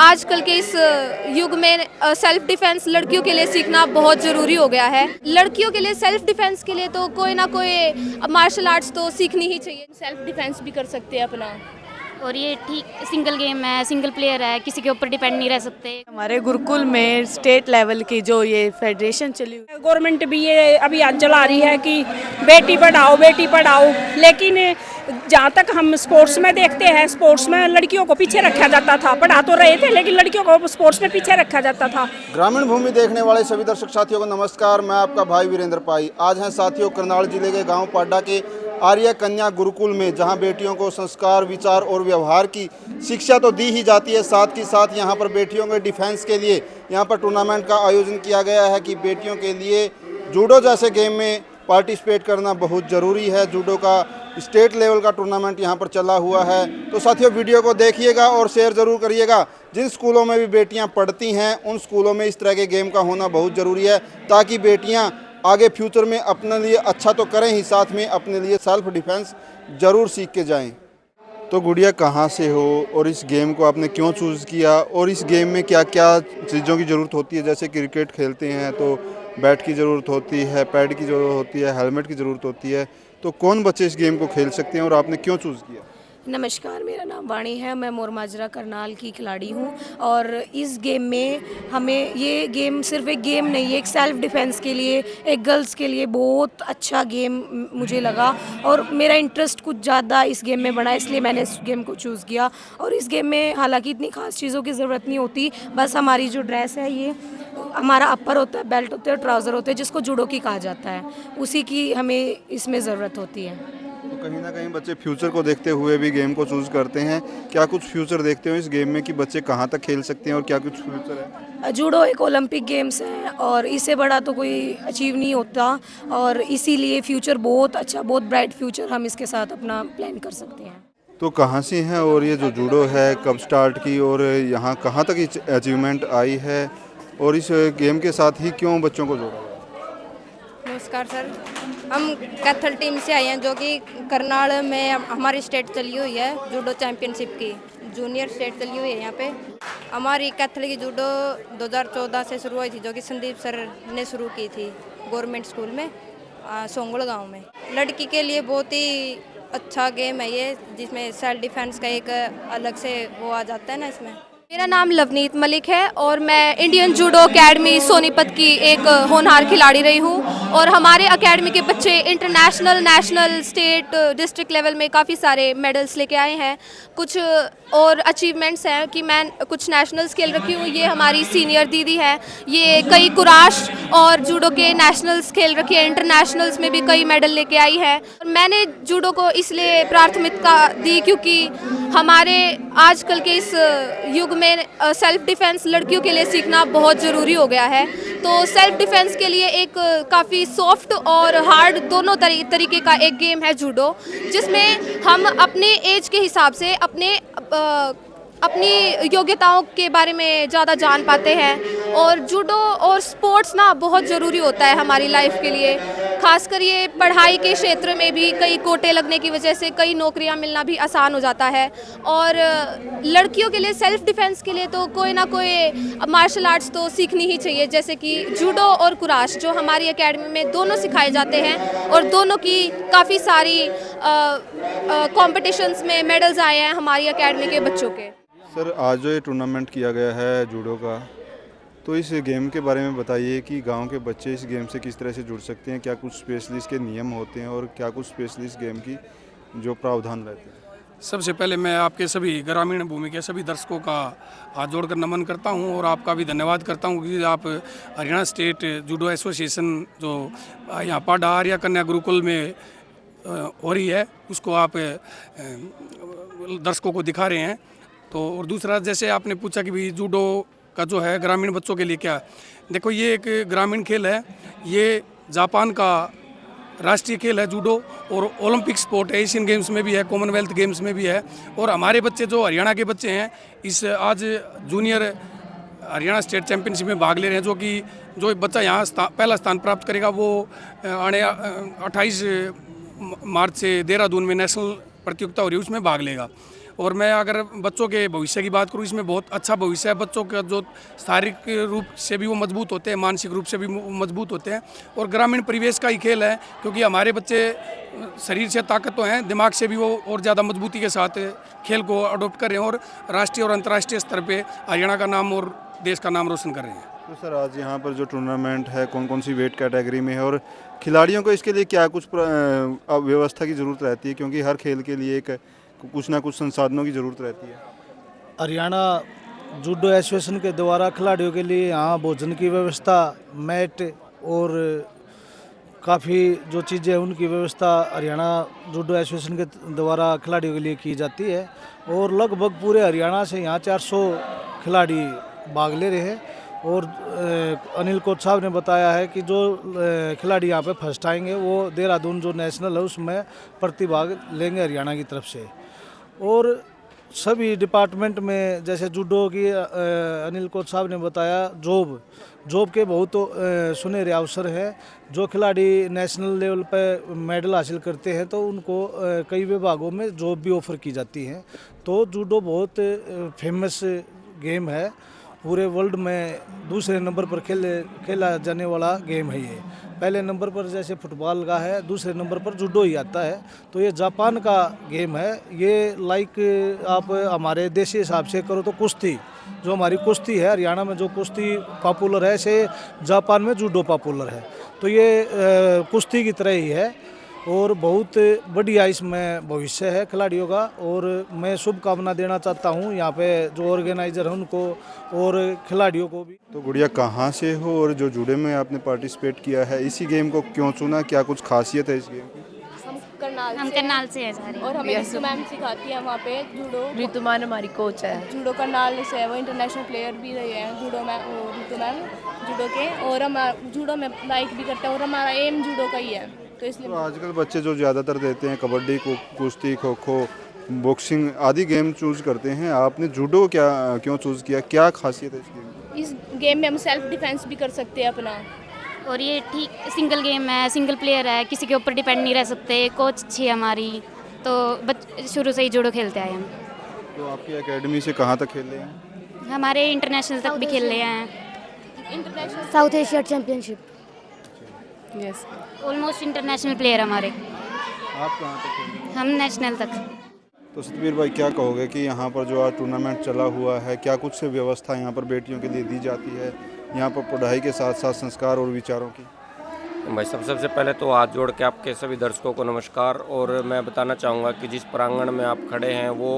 आजकल के इस युग में सेल्फ डिफेंस लड़कियों के लिए सीखना बहुत ज़रूरी हो गया है। लड़कियों के लिए सेल्फ डिफेंस के लिए तो कोई ना कोई मार्शल आर्ट्स तो सीखनी ही चाहिए। सेल्फ डिफेंस भी कर सकते हैं अपना। और ये ठीक सिंगल गेम है, सिंगल प्लेयर है, किसी के ऊपर डिपेंड नहीं रह सकते। हमारे गुरुकुल में स्टेट लेवल की जो ये फेडरेशन चली हुई है, गवर्नमेंट भी ये अभियान चला रही है कि बेटी पढ़ाओ, लेकिन जहाँ तक हम स्पोर्ट्स में देखते हैं, स्पोर्ट्स में लड़कियों को पीछे रखा जाता था। पढ़ा तो रहे थे लेकिन लड़कियों को स्पोर्ट्स में पीछे रखा जाता था। ग्रामीण भूमि देखने वाले सभी दर्शक साथियों को नमस्कार। मैं आपका भाई वीरेंद्र पाई। आज हैं साथियों करनाल जिले के गांव पाड्डा के आर्य कन्या गुरुकुल में, जहां बेटियों को संस्कार, विचार और व्यवहार की शिक्षा तो दी ही जाती है, साथ ही साथ यहां पर बेटियों के डिफेंस के लिए यहां पर टूर्नामेंट का आयोजन किया गया है कि बेटियों के लिए जूडो जैसे गेम में पार्टिसिपेट करना बहुत ज़रूरी है। जूडो का स्टेट लेवल का टूर्नामेंट यहाँ पर चला हुआ है। तो साथियों वीडियो को देखिएगा और शेयर ज़रूर करिएगा। जिन स्कूलों में भी बेटियाँ पढ़ती हैं उन स्कूलों में इस तरह के गेम का होना बहुत ज़रूरी है, ताकि बेटियाँ आगे फ्यूचर में अपने लिए अच्छा तो करें ही, साथ में अपने लिए सेल्फ डिफेंस ज़रूर सीख के जाएं। तो गुड़िया कहाँ से हो और इस गेम को आपने क्यों चूज़ किया, और इस गेम में क्या क्या चीज़ों की ज़रूरत होती है? जैसे क्रिकेट खेलते हैं तो बैट की ज़रूरत होती है, पैड की ज़रूरत होती है, हेलमेट की ज़रूरत होती है, तो कौन बच्चे इस गेम को खेल सकते हैं और आपने क्यों चूज़ किया? नमस्कार, मेरा नाम वाणी है। मैं मोरमाजरा करनाल की खिलाड़ी हूँ और इस गेम में हमें ये गेम सिर्फ एक गेम नहीं है, एक सेल्फ डिफेंस के लिए, एक गर्ल्स के लिए बहुत अच्छा गेम मुझे लगा और मेरा इंटरेस्ट कुछ ज़्यादा इस गेम में बढ़ा, इसलिए मैंने इस गेम को चूज़ किया। और इस गेम में हालांकि इतनी खास चीज़ों की ज़रूरत नहीं होती, बस हमारी जो ड्रेस है, ये हमारा अपर होता है, बेल्ट होते हैं, ट्राउज़र होते हैं, जिसको जूडो की कहा जाता है, उसी की हमें इसमें ज़रूरत होती है। तो कहीं ना कहीं बच्चे फ्यूचर को देखते हुए भी गेम को चूज़ करते हैं। क्या कुछ फ्यूचर देखते हो इस गेम में कि बच्चे कहाँ तक खेल सकते हैं और क्या कुछ फ्यूचर है? जूडो एक ओलंपिक गेम्स है और इससे बड़ा तो कोई अचीव नहीं होता, और इसीलिए फ्यूचर बहुत अच्छा, बहुत ब्राइट फ्यूचर हम इसके साथ अपना प्लान कर सकते हैं। तो कहाँ से हैं और ये जो जूडो है कब स्टार्ट की और यहाँ कहाँ तक अचीवमेंट आई है, और इस गेम के साथ ही क्यों बच्चों को जोड़ा? नमस्कार सर, हम कैथल टीम से आए हैं जो कि करनाल में हमारी स्टेट चली हुई है जूडो चैंपियनशिप की, जूनियर स्टेट चली हुई है। यहाँ पे हमारी कैथल की जूडो 2014 से शुरू हुई थी, जो कि संदीप सर ने शुरू की थी गवर्नमेंट स्कूल में सोंगल गांव में। लड़की के लिए बहुत ही अच्छा गेम है ये, जिसमें सेल्फ डिफेंस का एक अलग से वो आ जाता है ना इसमें। मेरा नाम लवनीत मलिक है और मैं इंडियन जूडो एकेडमी सोनीपत की एक होनहार खिलाड़ी रही हूँ, और हमारे एकेडमी के बच्चे international, national, state, district level में काफ़ी सारे मेडल्स लेके आए हैं। कुछ और अचीवमेंट्स हैं कि मैं कुछ नेशनल्स खेल रखी हूँ, ये हमारी सीनियर दीदी है, ये कई कुराश और जूडो के नेशनल्स खेल रखी है, इंटरनेशनल्स में भी कई मेडल लेके आई है। मैंने जूडो को इसलिए प्राथमिकता दी क्योंकि हमारे आजकल के इस युग में सेल्फ डिफेंस लड़कियों के लिए सीखना बहुत ज़रूरी हो गया है। तो सेल्फ डिफेंस के लिए एक काफ़ी सॉफ्ट और हार्ड दोनों तरीके का एक गेम है जूडो, जिसमें हम अपने एज के हिसाब से अपनी योग्यताओं के बारे में ज़्यादा जान पाते हैं। और जूडो और स्पोर्ट्स ना बहुत ज़रूरी होता है हमारी लाइफ के लिए, खासकर ये पढ़ाई के क्षेत्र में भी कई कोटे लगने की वजह से कई नौकरियां मिलना भी आसान हो जाता है। और लड़कियों के लिए सेल्फ डिफेंस के लिए तो कोई ना कोई मार्शल आर्ट्स तो सीखनी ही चाहिए, जैसे कि जूडो और कुराश, जो हमारी एकेडमी में दोनों सिखाए जाते हैं और दोनों की काफ़ी सारी कॉम्पिटिशन्स में मेडल्स आए हैं हमारी एकेडमी के बच्चों के। सर, आज जो ये टूर्नामेंट किया गया है जूडो का, तो इस गेम के बारे में बताइए कि गांव के बच्चे इस गेम से किस तरह से जुड़ सकते हैं, क्या कुछ स्पेशलिस्ट के नियम होते हैं और क्या कुछ स्पेशलिस्ट गेम की जो प्रावधान रहते हैं? सबसे पहले मैं आपके सभी ग्रामीण भूमि के सभी दर्शकों का हाथ जोड़कर नमन करता हूं और आपका भी धन्यवाद करता हूं कि आप हरियाणा स्टेट जूडो एसोसिएशन जो यहाँ पाड्डा आर्य कन्या गुरुकुल में हो रही है, उसको आप दर्शकों को दिखा रहे हैं। तो और दूसरा, जैसे आपने पूछा कि भाई जूडो का जो है ग्रामीण बच्चों के लिए क्या, देखो ये एक ग्रामीण खेल है, ये जापान का राष्ट्रीय खेल है जूडो, और ओलंपिक स्पोर्ट है, एशियन गेम्स में भी है, कॉमनवेल्थ गेम्स में भी है। और हमारे बच्चे जो हरियाणा के बच्चे हैं इस आज जूनियर हरियाणा स्टेट चैंपियनशिप में भाग ले रहे हैं, जो बच्चा यहाँ पहला स्थान प्राप्त करेगा वो 28 मार्च से देहरादून में नेशनल प्रतियोगिता हो रही है उसमें भाग लेगा। और मैं अगर बच्चों के भविष्य की बात करूँ, इसमें बहुत अच्छा भविष्य है। बच्चों का जो शारीरिक रूप से भी वो मजबूत होते हैं, मानसिक रूप से भी मजबूत होते हैं, और ग्रामीण परिवेश का ही खेल है, क्योंकि हमारे बच्चे शरीर से ताकत तो हैं, दिमाग से भी वो और ज़्यादा मजबूती के साथ खेल को अडोप्ट कर रहे हैं और राष्ट्रीय और अंतर्राष्ट्रीय स्तर पे हरियाणा का नाम और देश का नाम रोशन कर रहे हैं। तो सर, आज यहाँ पर जो टूर्नामेंट है कौन कौन सी वेट कैटेगरी में है, और खिलाड़ियों को इसके लिए क्या कुछ व्यवस्था की ज़रूरत रहती है, क्योंकि हर खेल के लिए एक कुछ ना कुछ संसाधनों की ज़रूरत रहती है। हरियाणा जूडो एसोसिएशन के द्वारा खिलाड़ियों के लिए यहाँ भोजन की व्यवस्था, मैट और काफ़ी जो चीज़ें हैं उनकी व्यवस्था हरियाणा जूडो एसोसिएशन के द्वारा खिलाड़ियों के लिए की जाती है। और लगभग पूरे हरियाणा से यहाँ 400 खिलाड़ी भाग ले रहे हैं। और अनिल कोच साहब ने बताया है कि जो खिलाड़ी यहाँ पे फर्स्ट आएंगे वो देहरादून जो नेशनल है उसमें प्रतिभाग लेंगे हरियाणा की तरफ से। और सभी डिपार्टमेंट में जैसे जूडो की अनिल कोच साहब ने बताया, जॉब के बहुत सुनहरे अवसर है। जो खिलाड़ी नेशनल लेवल पे मेडल हासिल करते हैं तो उनको कई विभागों में जॉब भी ऑफर की जाती है। तो जूडो बहुत फेमस गेम है, पूरे वर्ल्ड में दूसरे नंबर पर खेला जाने वाला गेम है ये। पहले नंबर पर जैसे फुटबॉल का है, दूसरे नंबर पर जूडो ही आता है। तो ये जापान का गेम है। ये लाइक आप हमारे देशी हिसाब से करो तो कुश्ती, जो हमारी कुश्ती है हरियाणा में जो कुश्ती पॉपुलर है, ऐसे जापान में जूडो पॉपुलर है। तो ये कुश्ती की तरह ही है और बहुत बढ़िया इसमें भविष्य है खिलाड़ियों का। और मैं शुभकामना देना चाहता हूँ यहाँ पे जो ऑर्गेनाइजर हैं उनको और खिलाड़ियों को भी। तो गुड़िया, कहाँ से हो और जो जूडो में आपने पार्टिसिपेट किया है, इसी गेम को क्यों चुना, क्या कुछ खासियत है इस गेम की? हम करनाल से हैं सारे। और हमें रितु मैम सिखाती है वहाँ पे जूडो। ऋतु मान हमारी कोच है। जूडो करनाल से है, वो इंटरनेशनल प्लेयर भी रहे हैं जूडो में, रितु मैम जूडो के। और हम जूडो में लाइक भी करते हैं और हमारा एम जूडो का ही है, तो इसलिए। तो आजकल बच्चे जो ज़्यादातर देते हैं कबड्डी, कुश्ती, खो खो, बॉक्सिंग आदि गेम चूज़ करते हैं, आपने जूडो क्यों चूज़ किया, क्या खासियत है इस गेम की? इस गेम में हम सेल्फ डिफेंस भी कर सकते हैं अपना। और ये ठीक सिंगल गेम है, सिंगल प्लेयर है, किसी के ऊपर डिपेंड नहीं रह सकते। कोच अच्छी है हमारी, तो शुरू से ही जूडो खेलते आए हम। तो आपकी एकेडमी से कहाँ तक खेल रहे हैं? हमारे इंटरनेशनल तक भी खेल रहे हैं, international south Asia championship. Yes, almost international player हमारे। आप कहाँ तक खेल रहे हैं? हम नेशनल तक। तो सतबीर भाई, क्या कहोगे कि यहाँ पर जो आज टूर्नामेंट चला हुआ है, क्या कुछ व्यवस्था यहाँ पर बेटियों के लिए दी जाती है, यहाँ पर पढ़ाई के साथ साथ संस्कार और विचारों की? भाई सबसे पहले तो हाथ जोड़ के आपके सभी दर्शकों को नमस्कार। और मैं बताना चाहूँगा कि जिस प्रांगण में आप खड़े हैं वो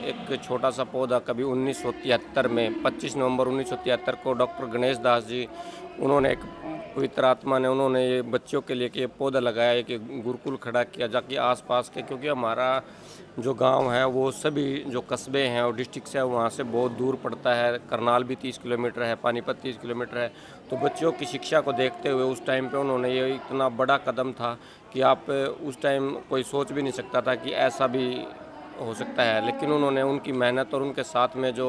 एक छोटा सा पौधा कभी 1973 में 25 नवंबर 1973 को डॉक्टर गणेश दास जी, उन्होंने एक पवित्र आत्मा ने उन्होंने ये बच्चों के लिए कि पौधा लगाया, एक गुरुकुल खड़ा किया जाके आसपास के, क्योंकि हमारा जो गांव है वो सभी जो कस्बे हैं और डिस्ट्रिक्ट से वहाँ से बहुत दूर पड़ता है। करनाल भी 30 किलोमीटर है, पानीपत 30 किलोमीटर है। तो बच्चों की शिक्षा को देखते हुए उस टाइम पे उन्होंने ये इतना बड़ा कदम था कि आप उस टाइम कोई सोच भी नहीं सकता था कि ऐसा भी हो सकता है। लेकिन उन्होंने उनकी मेहनत और उनके साथ में जो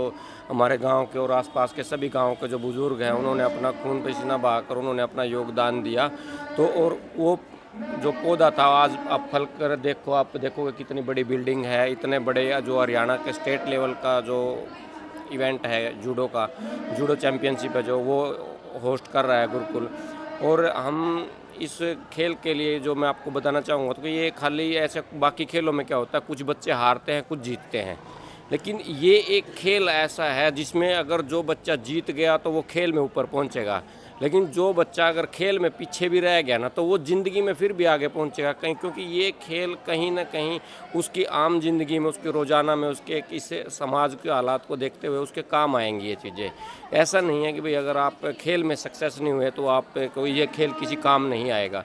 हमारे गांव के और आसपास के सभी गांवों के जो बुज़ुर्ग हैं उन्होंने अपना खून पसीना बहाकर उन्होंने अपना योगदान दिया। तो और वो जो पौधा था आज आप फल कर देखो, आप देखोगे कितनी बड़ी बिल्डिंग है, इतने बड़े जो हरियाणा के स्टेट लेवल का जो इवेंट है जूडो का, जूडो चैम्पियनशिप है जो वो होस्ट कर रहा है गुरुकुल। और हम इस खेल के लिए जो मैं आपको बताना चाहूँगा तो ये खाली ऐसे बाकी खेलों में क्या होता है, कुछ बच्चे हारते हैं, कुछ जीतते हैं, लेकिन ये एक खेल ऐसा है जिसमें अगर जो बच्चा जीत गया तो वो खेल में ऊपर पहुँचेगा, लेकिन जो बच्चा अगर खेल में पीछे भी रह गया ना तो वो ज़िंदगी में फिर भी आगे पहुँचेगा कहीं, क्योंकि ये खेल कहीं ना कहीं उसकी आम जिंदगी में, उसके रोज़ाना में, उसके किसी समाज के हालात को देखते हुए उसके काम आएंगी ये चीज़ें। ऐसा नहीं है कि भाई अगर आप खेल में सक्सेस नहीं हुए तो आप कोई ये खेल किसी काम नहीं आएगा।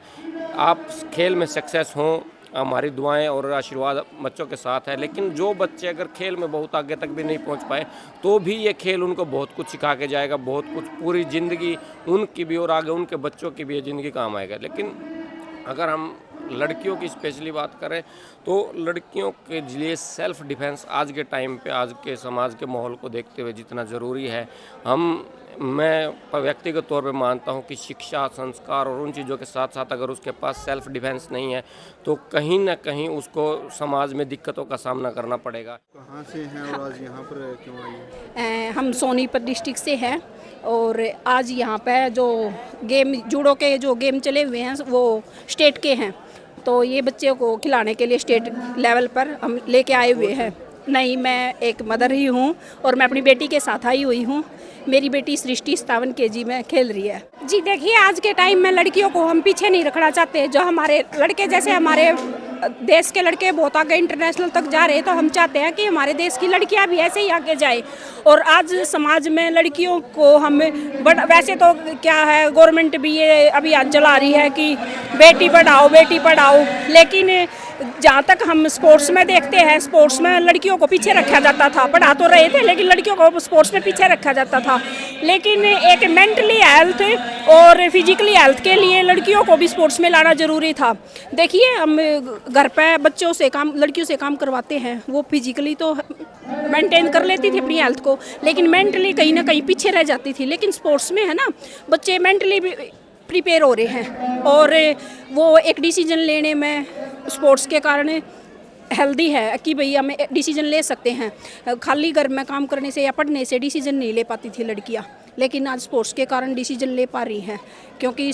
आप खेल में सक्सेस हों, हमारी दुआएं और आशीर्वाद बच्चों के साथ है। लेकिन जो बच्चे अगर खेल में बहुत आगे तक भी नहीं पहुंच पाए तो भी ये खेल उनको बहुत कुछ सिखा के जाएगा, बहुत कुछ पूरी ज़िंदगी उनकी भी और आगे उनके बच्चों की भी ये ज़िंदगी काम आएगा। लेकिन अगर हम लड़कियों की स्पेशली बात करें तो लड़कियों के लिए सेल्फ डिफेंस आज के टाइम पे, आज के समाज के माहौल को देखते हुए जितना ज़रूरी है, मैं व्यक्तिगत तौर पे मानता हूँ कि शिक्षा, संस्कार और उन चीज़ों के साथ साथ अगर उसके पास सेल्फ डिफेंस नहीं है तो कहीं ना कहीं उसको समाज में दिक्कतों का सामना करना पड़ेगा। कहाँ से हैं और आज यहाँ पर क्यों आई हैं? हम सोनीपत डिस्ट्रिक्ट से हैं और आज यहाँ पे जो गेम जूडो के जो गेम चले हुए हैं वो स्टेट के हैं, तो ये बच्चों को खिलाने के लिए स्टेट लेवल पर हम लेके आए हुए हैं। नहीं, मैं एक मदर ही हूँ और मैं अपनी बेटी के साथ आई हुई हूँ। मेरी बेटी सृष्टि 57 kg में खेल रही है। जी देखिए, आज के टाइम में लड़कियों को हम पीछे नहीं रखना चाहते। जो हमारे लड़के, जैसे हमारे देश के लड़के बहुत आगे इंटरनेशनल तक जा रहे हैं, तो हम चाहते हैं कि हमारे देश की लड़कियां भी ऐसे ही आगे जाए। और आज समाज में लड़कियों को हम वैसे तो क्या है, गवर्नमेंट भी ये अभियान चला रही है कि बेटी पढ़ाओ, लेकिन जहाँ तक हम स्पोर्ट्स में देखते हैं, स्पोर्ट्स में लड़कियों को पीछे रखा जाता था। पढ़ा तो रहे थे लेकिन लड़कियों को स्पोर्ट्स में पीछे रखा जाता था। लेकिन एक मेंटली हेल्थ और फिजिकली हेल्थ के लिए लड़कियों को भी स्पोर्ट्स में लाना ज़रूरी था। देखिए, हम घर पे बच्चों से काम, लड़कियों से काम करवाते हैं, वो फिजिकली तो मेंटेन कर लेती थी अपनी हेल्थ को, लेकिन मेंटली कहीं ना कहीं पीछे रह जाती थी। लेकिन स्पोर्ट्स में है ना, बच्चे मेंटली भी प्रिपेयर हो रहे हैं और वो एक डिसीजन लेने में स्पोर्ट्स के कारण हेल्दी है कि भाई हम डिसीजन ले सकते हैं। खाली घर में काम करने से या पढ़ने से डिसीजन नहीं ले पाती थी लड़कियां, लेकिन आज स्पोर्ट्स के कारण डिसीजन ले पा रही हैं। क्योंकि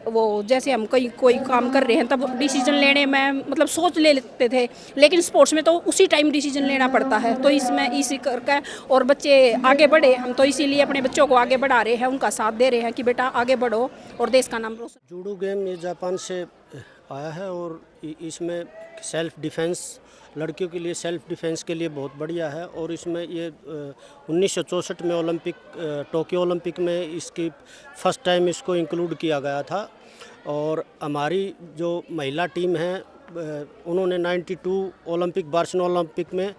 वो जैसे हम कोई काम कर रहे हैं तब डिसीजन लेने में मतलब सोच ले लेते थे, लेकिन स्पोर्ट्स में तो उसी टाइम डिसीजन लेना पड़ता है। तो इसमें इसी करके और बच्चे आगे बढ़े, हम तो इसीलिए अपने बच्चों को आगे बढ़ा रहे हैं, उनका साथ दे रहे हैं कि बेटा आगे बढ़ो और देश का नाम रोशन। जूडो गेम ये जापान से आया है और इसमें सेल्फ डिफेंस, लड़कियों के लिए सेल्फ डिफेंस के लिए बहुत बढ़िया है। और इसमें ये 1964 में ओलंपिक, टोक्यो ओलंपिक में इसकी फर्स्ट टाइम इसको इंक्लूड किया गया था। और हमारी जो महिला टीम है उन्होंने 92 ओलंपिक, बार्सिलोना ओलंपिक में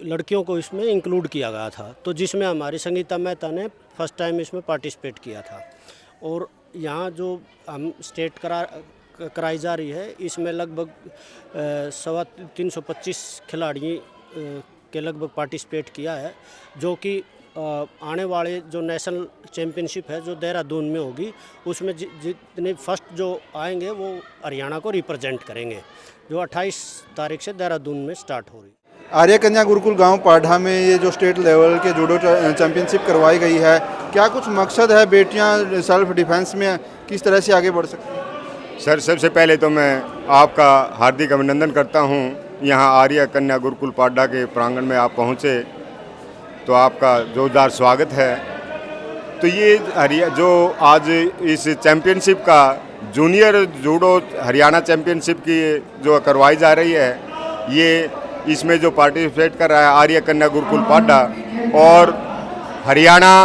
लड़कियों को इसमें इंक्लूड किया गया था, तो जिसमें हमारी संगीता मेहता ने फर्स्ट टाइम इसमें पार्टिसिपेट किया था। और यहाँ जो हम स्टेट कराई जा रही है, इसमें लगभग 325 खिलाड़ी के लगभग पार्टिसिपेट किया है, जो कि आने वाले जो नेशनल चैम्पियनशिप है जो देहरादून में होगी, उसमें जितने फर्स्ट जो आएंगे वो हरियाणा को रिप्रेजेंट करेंगे, जो 28 तारीख से देहरादून में स्टार्ट हो रही है। आर्य कन्या गुरुकुल गांव पाढ़ा में ये जो स्टेट लेवल के जूडो चैंपियनशिप करवाई गई है, क्या कुछ मकसद है? बेटियां सेल्फ डिफेंस में किस तरह से आगे बढ़ सकती हैं? सर, सबसे पहले तो मैं आपका हार्दिक अभिनंदन करता हूं। यहां आर्य कन्या गुरुकुल पाड्डा के प्रांगण में आप पहुंचे तो आपका जोरदार स्वागत है। तो ये जो आज इस चैम्पियनशिप का जूनियर जूडो हरियाणा चैम्पियनशिप की जो करवाई जा रही है, ये इसमें जो पार्टिसिपेट कर रहा है आर्य कन्या गुरुकुल पाड्डा और हरियाणा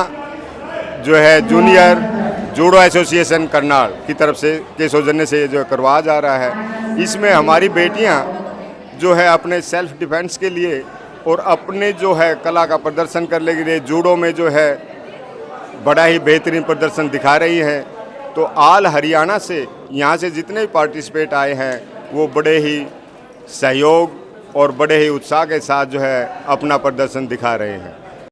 जो है जूनियर जूडो एसोसिएशन करनाल की तरफ से के सौजन्य से जो करवाया जा रहा है। इसमें हमारी बेटियां जो है अपने सेल्फ डिफेंस के लिए और अपने जो है कला का प्रदर्शन करने के लिए जूडो में जो है बड़ा ही बेहतरीन प्रदर्शन दिखा रही हैं। तो आल हरियाणा से यहाँ से जितने भी पार्टिसिपेट आए हैं वो बड़े ही सहयोग और बड़े ही उत्साह के साथ जो है अपना प्रदर्शन दिखा रहे हैं।